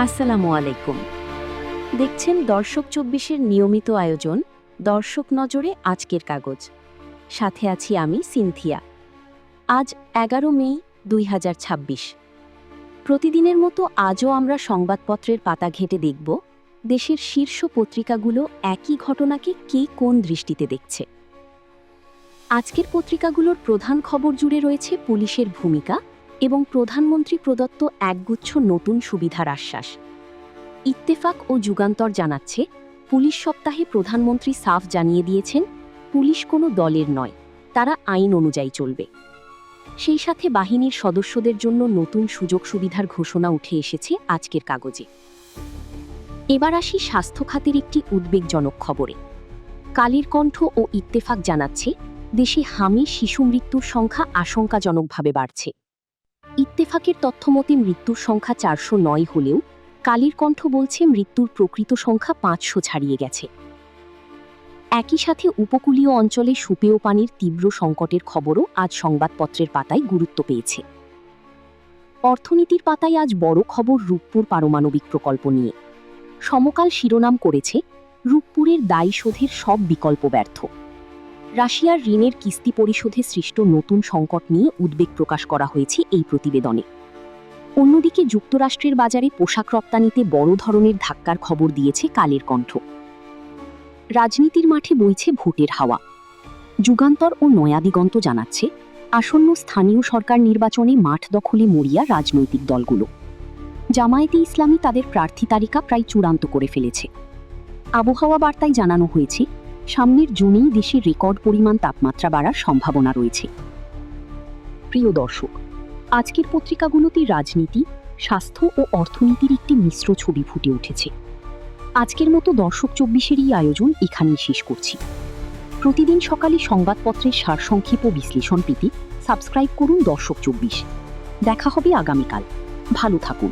আসসালামু আলাইকুম। দেখছেন দর্শক ২৪-এর নিয়মিত আয়োজন দর্শক নজরে আজকের কাগজ। সাথে আছি আমি সিনথিয়া। আজ ১১ মে ২০২৬। প্রতিদিনের মতো আজও আমরা সংবাদপত্রের পাতা ঘেঁটে দেখব দেশের শীর্ষ পত্রিকাগুলো একই ঘটনাকে কে কোন দৃষ্টিতে দেখছে। আজকের পত্রিকাগুলোর প্রধান খবর জুড়ে রয়েছে পুলিশের ভূমিকা এবং প্রধানমন্ত্রী প্রদত্ত একগুচ্ছ নতুন সুবিধার আশ্বাস। ইত্তেফাক ও যুগান্তর জানাচ্ছে, পুলিশ সপ্তাহে প্রধানমন্ত্রী সাফ জানিয়ে দিয়েছেন পুলিশ কোনো দলের নয়, তারা আইন অনুযায়ী চলবে। সেই সাথে বাহিনীর সদস্যদের জন্য নতুন সুযোগ সুবিধার ঘোষণা উঠে এসেছে আজকের কাগজে। এবার আসি স্বাস্থ্য খাতের একটি উদ্বেগজনক খবরে। কালের কণ্ঠ ও ইত্তেফাক জানাচ্ছে, দেশে হামে শিশু মৃত্যুর সংখ্যা আশঙ্কাজনকভাবে বাড়ছে। ইত্তেফাকের তথ্যমতে মৃত্যুর সংখ্যা ৪০৯ হলেও কালের কণ্ঠ বলছে মৃত্যুর প্রকৃত সংখ্যা ৫০০ ছাড়িয়ে গেছে। একই সাথে উপকূলীয় অঞ্চলে সুপেয় পানির তীব্র সংকটের খবরও আজ সংবাদপত্রের পাতায় গুরুত্ব পেয়েছে। অর্থনীতির পাতায় আজ বড় খবর রূপপুর পারমাণবিক প্রকল্প নিয়ে। সমকাল শিরোনাম করেছে, রূপপুরের দায় শোধের সব বিকল্প ব্যর্থ। রাশিয়ার ঋণের কিস্তি পরিশোধে সৃষ্ট নতুন সংকট নিয়ে উদ্বেগ প্রকাশ করা হয়েছে এই প্রতিবেদনে। অন্যদিকে যুক্তরাষ্ট্রের বাজারে পোশাক রপ্তানিতে বড় ধরনের ধাক্কার খবর দিয়েছে কালের কণ্ঠ। রাজনীতির মাঠে বইছে ভোটের হাওয়া। যুগান্তর ও নয়াদিগন্ত জানাচ্ছে, আসন্ন স্থানীয় সরকার নির্বাচনে মাঠ দখলে মরিয়া রাজনৈতিক দলগুলো। জামায়াতে ইসলামী তাদের প্রার্থী তালিকা প্রায় চূড়ান্ত করে ফেলেছে। আবহাওয়া বার্তায় জানানো হয়েছে, সামনের জুনেই দেশের রেকর্ড পরিমাণ তাপমাত্রা বাড়ার সম্ভাবনা রয়েছে। প্রিয় দর্শক, আজকের পত্রিকাগুলোতে রাজনীতি, স্বাস্থ্য ও অর্থনীতির একটি মিশ্র ছবি ফুটে উঠেছে। আজকের মতো দর্শক ২৪-এর এই আয়োজন এখানেই শেষ করছি। প্রতিদিন সকালে সংবাদপত্রের সারসংক্ষেপ ও বিশ্লেষণ পেতে সাবস্ক্রাইব করুন দর্শক ২৪। দেখা হবে আগামীকাল। ভালো থাকুন।